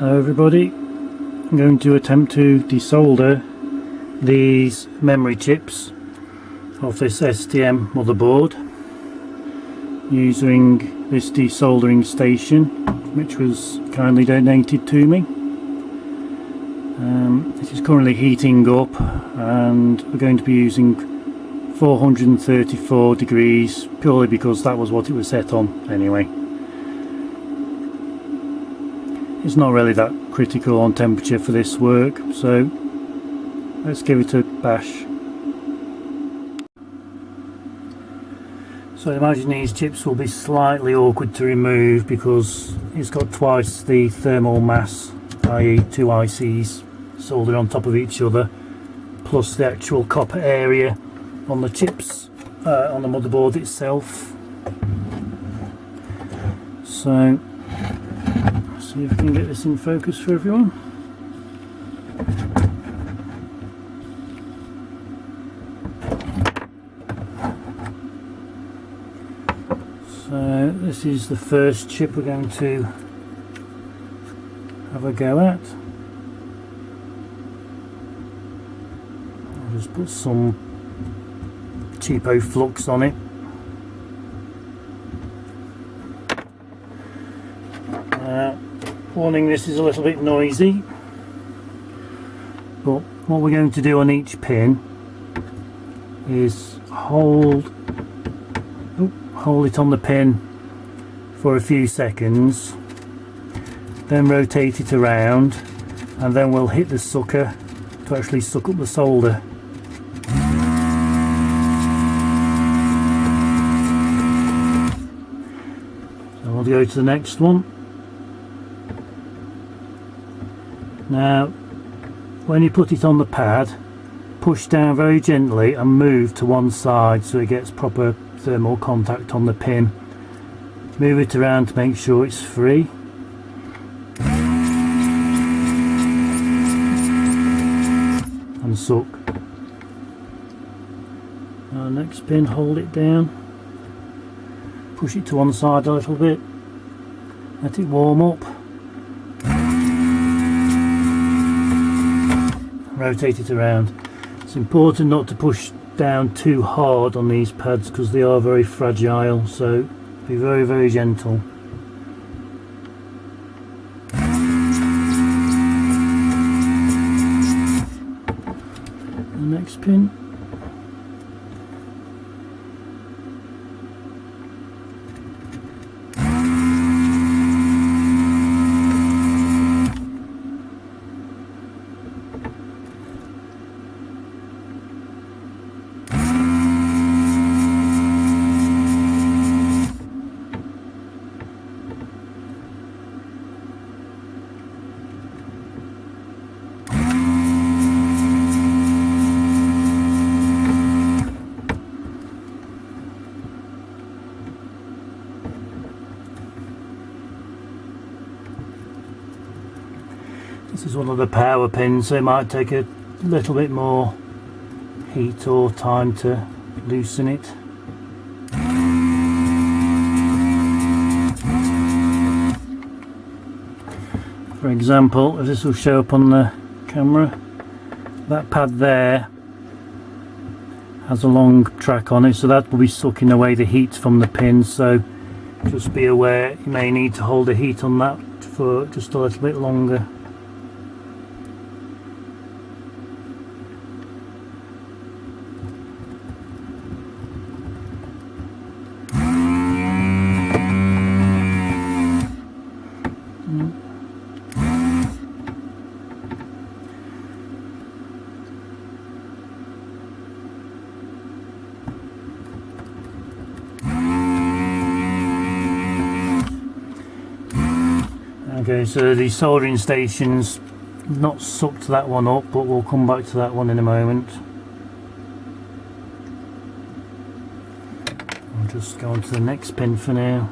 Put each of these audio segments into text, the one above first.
Hello everybody, I'm going to attempt to desolder these memory chips of this STM motherboard using this desoldering station which was kindly donated to me. This is currently heating up and we're going to be using 434 degrees purely because that was what it was set on anyway. It's not really that critical on temperature for this work, so let's give it a bash. So I imagine these chips will be slightly awkward to remove because it's got twice the thermal mass, i.e. two ICs soldered on top of each other, plus the actual copper area on the chips, on the motherboard itself. So see if we can get this in focus for everyone. So this is the first chip we're going to have a go at. I'll just put some cheapo flux on it. Warning, this is a little bit noisy, but what we're going to do on each pin is hold it on the pin for a few seconds, then rotate it around, and then we'll hit the sucker to actually suck up the solder. So we'll go to the next one. Now, when you put it on the pad, push down very gently and move to one side so it gets proper thermal contact on the pin. Move it around to make sure it's free. And suck. Now next pin, hold it down. Push it to one side a little bit. Let it warm up. Rotate it around. It's important not to push down too hard on these pads because they are very fragile, so be very, very gentle. The next pin. This is one of the power pins, so it might take a little bit more heat or time to loosen it. For example, if this will show up on the camera, that pad there has a long track on it, so that will be sucking away the heat from the pin, so just be aware you may need to hold the heat on that for just a little bit longer. Okay, so the soldering station's not sucked that one up, but we'll come back to that one in a moment. I'll just go on to the next pin for now.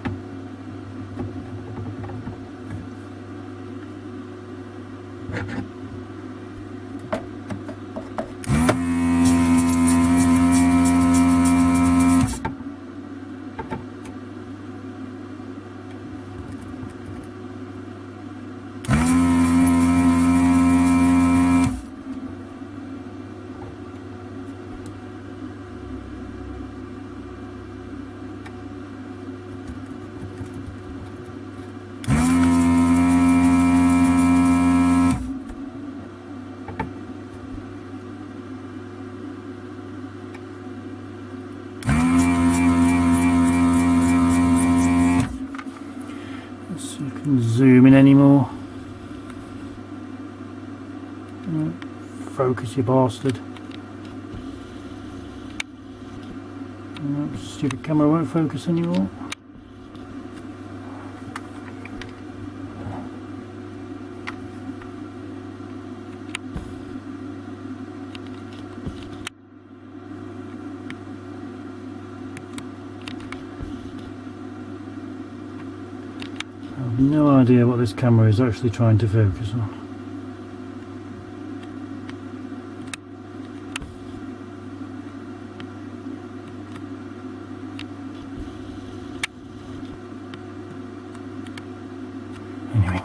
zoom in anymore. Focus, you bastard. Stupid camera won't focus anymore. I have no idea what this camera is actually trying to focus on. Anyway.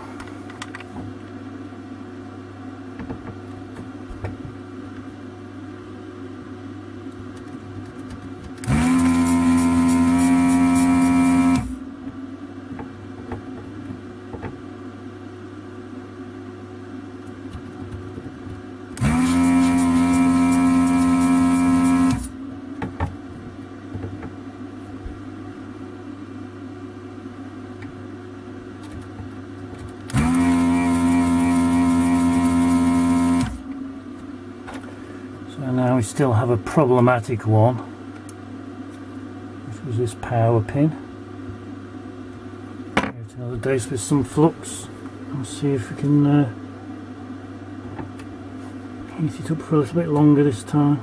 Now we still have a problematic one, which was this power pin. Give it another dose with some flux and see if we can heat it up for a little bit longer this time.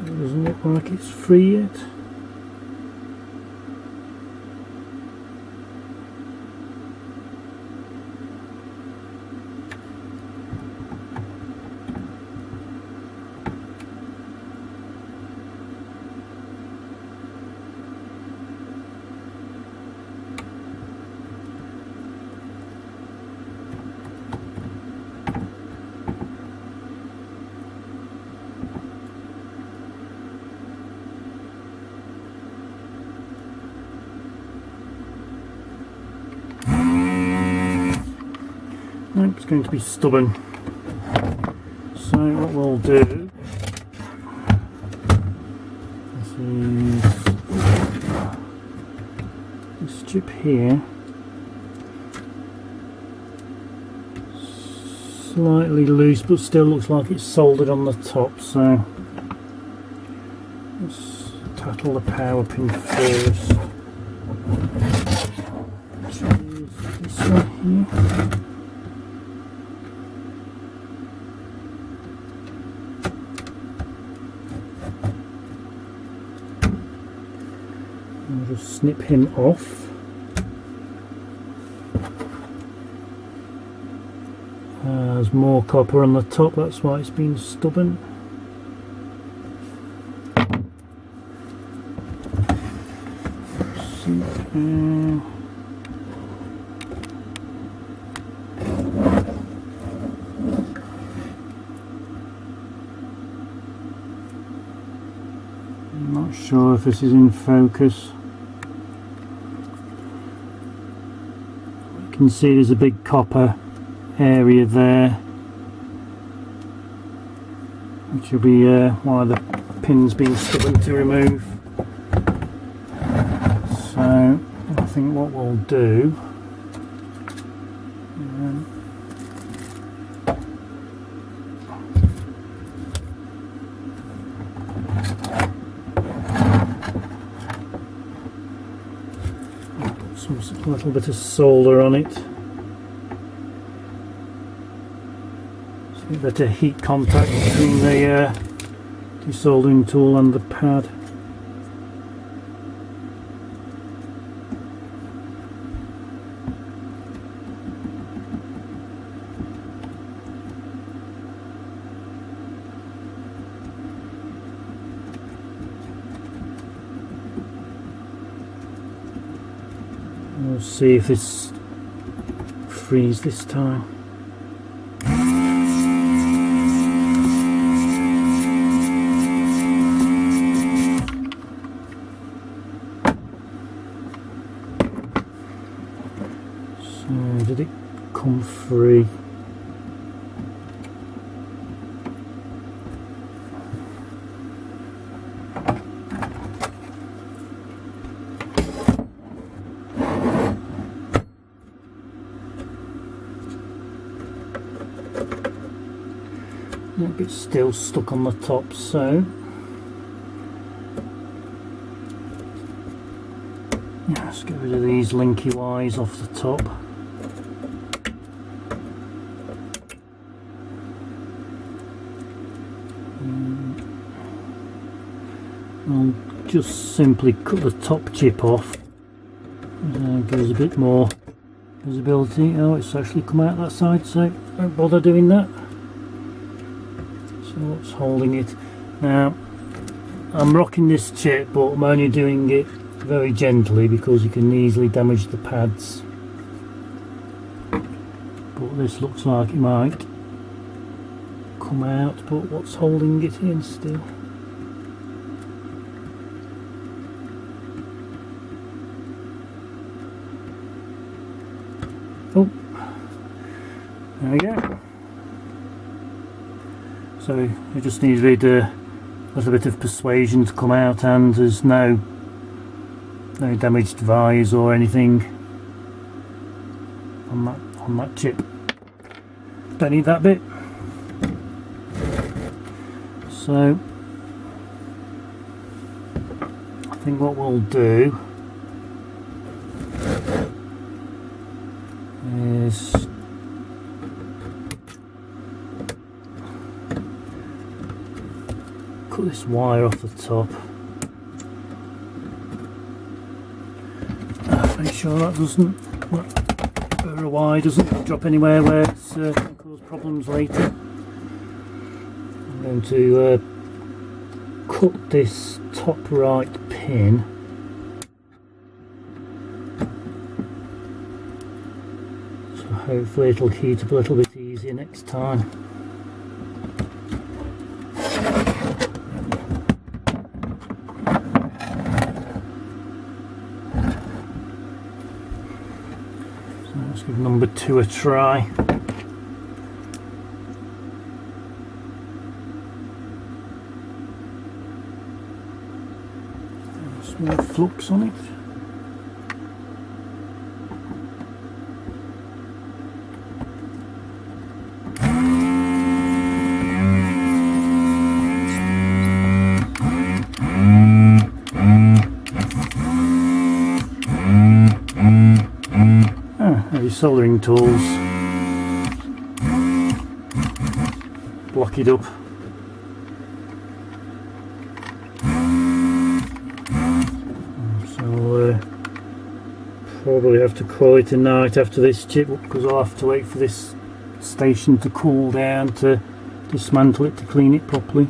Doesn't look like it's free yet. It's going to be stubborn. So what we'll do, this chip here, slightly loose but still looks like it's soldered on the top, so let's tattle the power pin first. Choose this one here. I'll just snip him off. There's more copper on the top, that's why it's been stubborn. I'm not sure if this is in focus. You can see there's a big copper area there, which will be one of the pins being stubborn to remove. So I think what we'll do, a little bit of solder on it. So a bit of heat contact between the desoldering tool and the pad. We'll see if this frees this time. So did it come free? It's still stuck on the top, so yeah, let's get rid of these linky wires off the top. I'll just simply cut the top chip off. Gives a bit more visibility. Oh, it's actually come out that side, so don't bother doing that. So what's holding it? Now I'm rocking this chip, but I'm only doing it very gently because you can easily damage the pads. But this looks like it might come out, but what's holding it in still? Oh, there we go. So it just needs a little bit of persuasion to come out, and there's no damaged vise or anything on that chip. Don't need that bit. So I think what we'll do is cut this wire off the top. Make sure that the wire doesn't drop anywhere where it's can cause problems later. I'm going to cut this top right pin. So hopefully it'll heat up a little bit easier next time. Let's give number 2 a try. Small flux on it. These soldering tools block it up. So probably have to call it a night after this chip, because I'll have to wait for this station to cool down to dismantle it to clean it properly.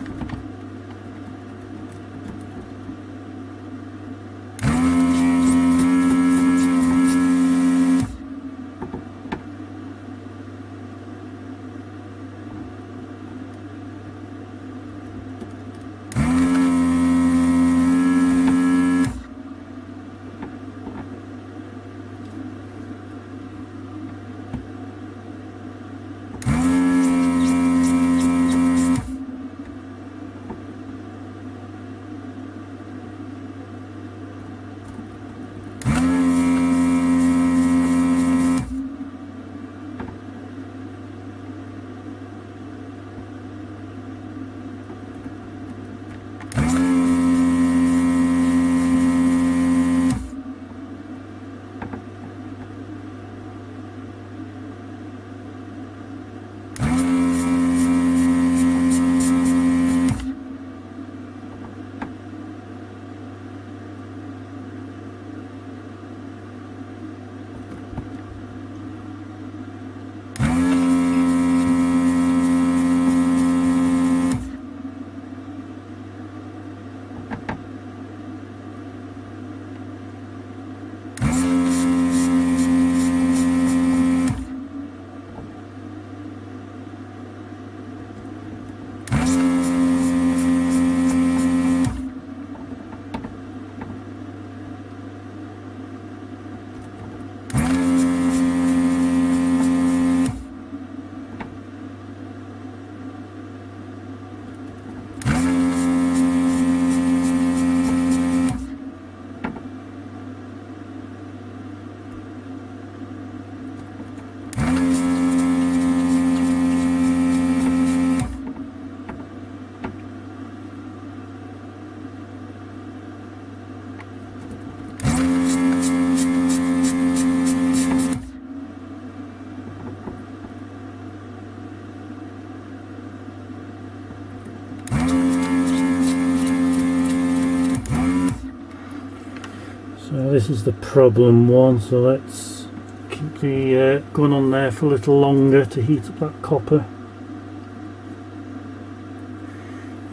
this is the problem one, so let's keep the gun on there for a little longer to heat up that copper.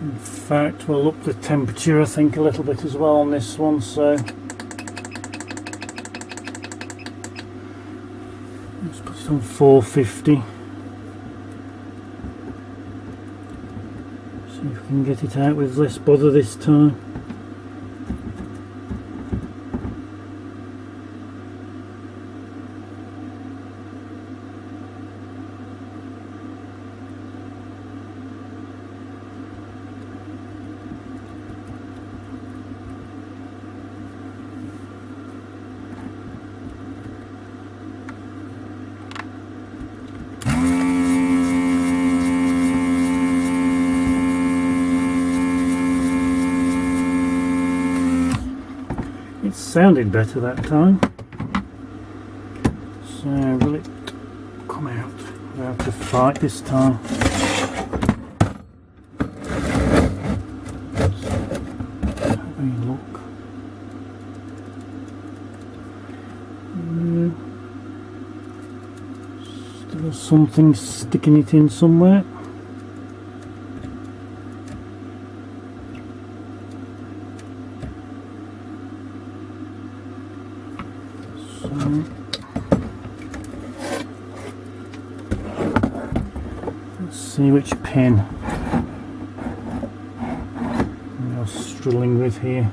In fact, we'll up the temperature I think a little bit as well on this one, so let's put it on 450. See if we can get it out with less bother this time. It sounded better that time. So will it come out without a fight this time? Let's have a look. Still something sticking it in somewhere. Let's see which pin I'm struggling with here.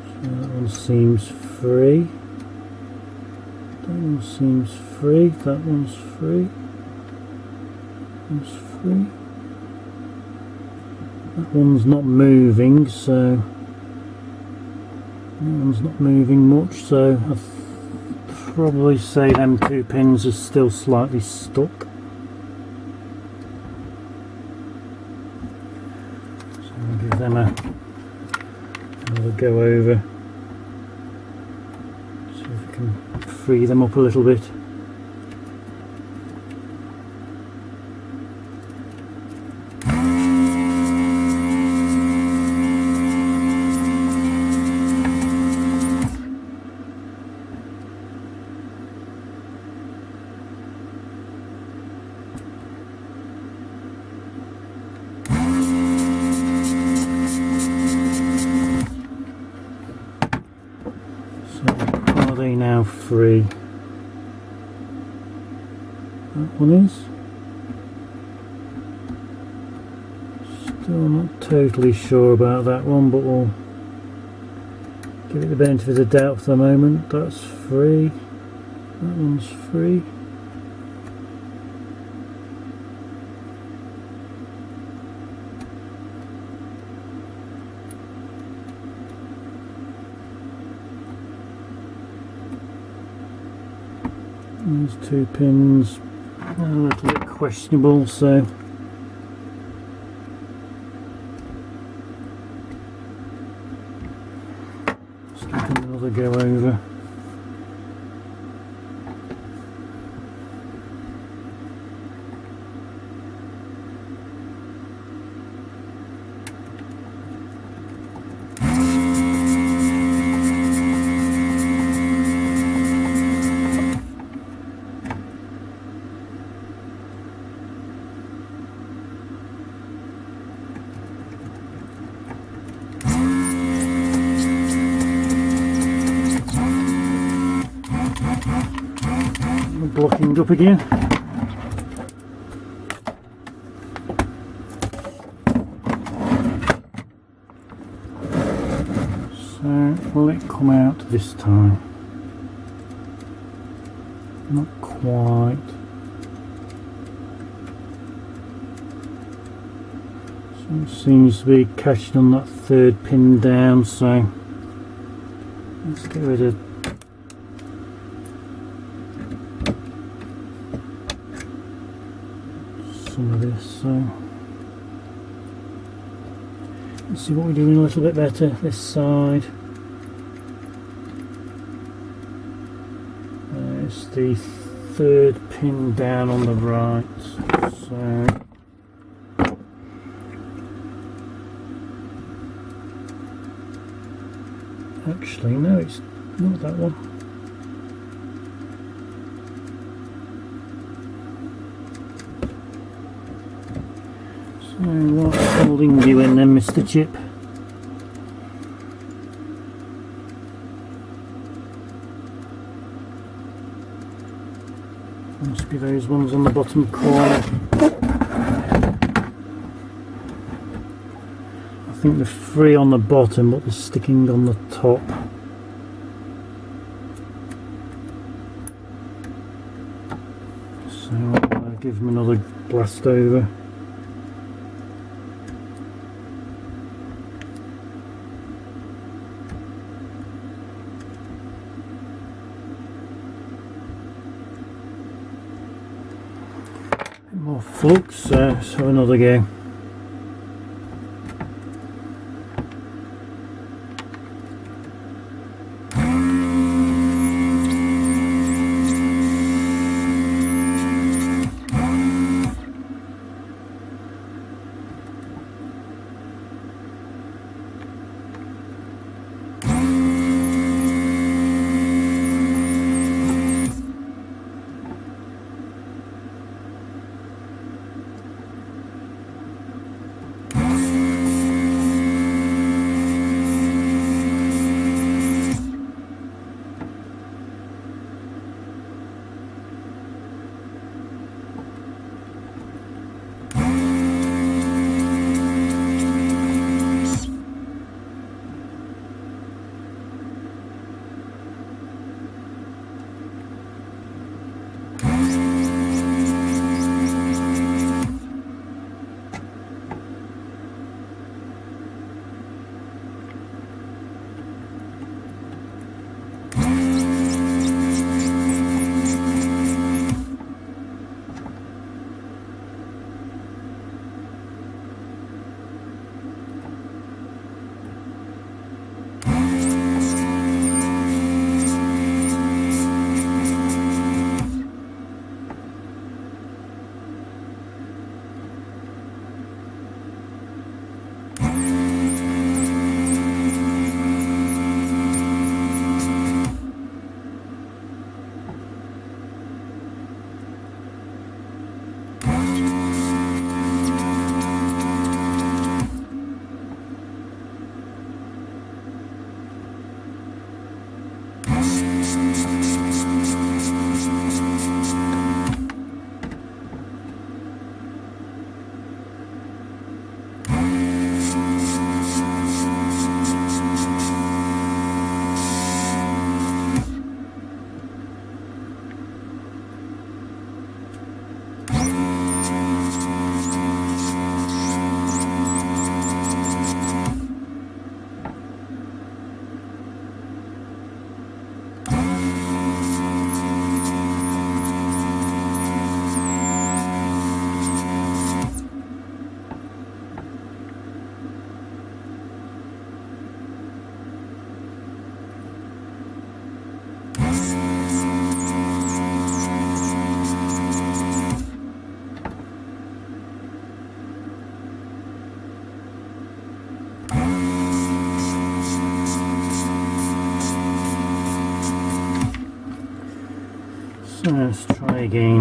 So that one seems free. That one seems free. That one's free. That one's free. That one's not moving, so that one's not moving much, so I'd probably say them two pins are still slightly stuck. So I'll give them another go over. See if we can free them up a little bit. Are they now free? That one is. Still not totally sure about that one, but we'll give it the benefit of the doubt for the moment. That's free. That one's free. These two pins are a little bit questionable, so let's give them another go over. Blocking up again. So will it come out this time? Not quite. So it seems to be catching on that third pin down, so let's get rid of some of this. So let's see what we're doing a little bit better this side. There's the third pin down on the right, so Actually, no, it's not that one. So what's holding you in then, Mr. Chip? Must be those ones on the bottom corner. I think they're free on the bottom, but they're sticking on the top. So I'll give them another blast over. More flux, so another go. So let's try again.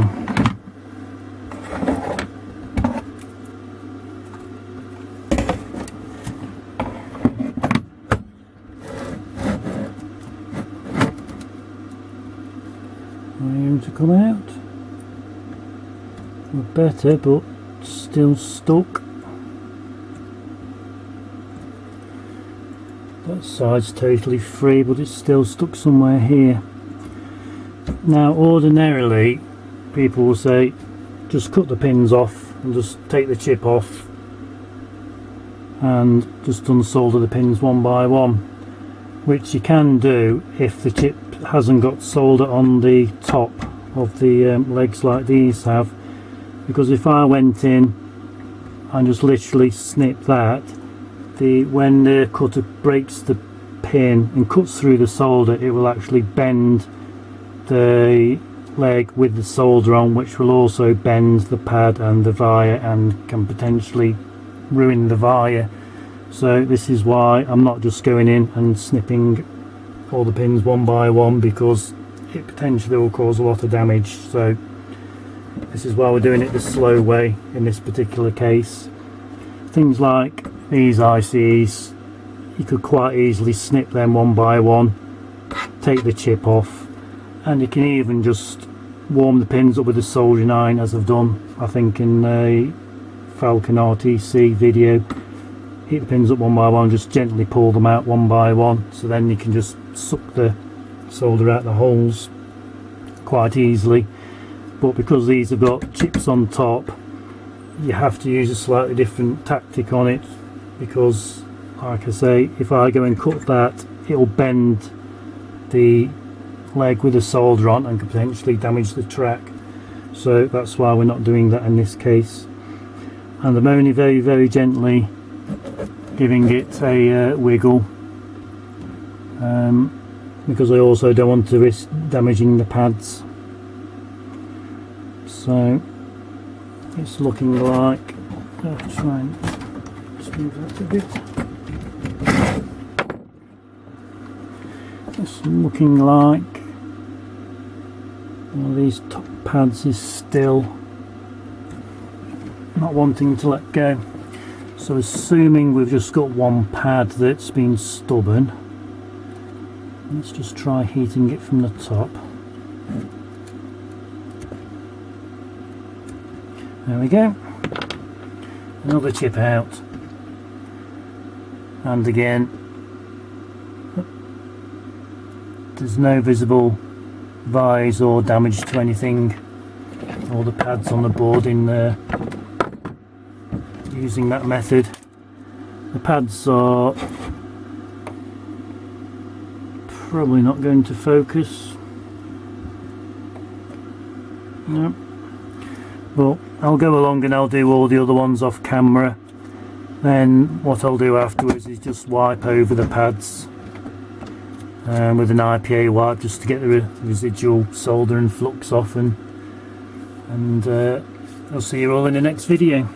Waiting to come out. We're better, but still stuck. That side's totally free, but it's still stuck somewhere here. Now ordinarily people will say just cut the pins off and just take the chip off and just unsolder the pins one by one, which you can do if the chip hasn't got solder on the top of the legs like these have, because if I went in and just literally snip that, when the cutter breaks the pin and cuts through the solder, it will actually bend the leg with the solder on, which will also bend the pad and the via and can potentially ruin the via. So this is why I'm not just going in and snipping all the pins one by one, because it potentially will cause a lot of damage. So this is why we're doing it the slow way in this particular case. Things like these ICs, you could quite easily snip them one by one, take the chip off, and you can even just warm the pins up with a soldering iron, as I've done I think in a Falcon RTC video. Heat the pins up one by one, just gently pull them out one by one, so then you can just suck the solder out the holes quite easily. But because these have got chips on top, you have to use a slightly different tactic on it, because like I say, if I go and cut that, it'll bend the leg with the solder on and could potentially damage the track. So that's why we're not doing that in this case. And I'm only very, very gently giving it a wiggle, because I also don't want to risk damaging the pads. So it's looking like, I'll try and just move that a bit. It's looking like one of these top pads is still not wanting to let go. So assuming we've just got one pad that's been stubborn, let's just try heating it from the top. There we go. Another chip out. And again, there's no visible rise or damage to anything or the pads on the board in there using that method. The pads are probably not going to focus. No. But I'll go along and I'll do all the other ones off camera. Then what I'll do afterwards is just wipe over the pads with an IPA wipe, just to get the residual solder and flux off, and I'll see you all in the next video.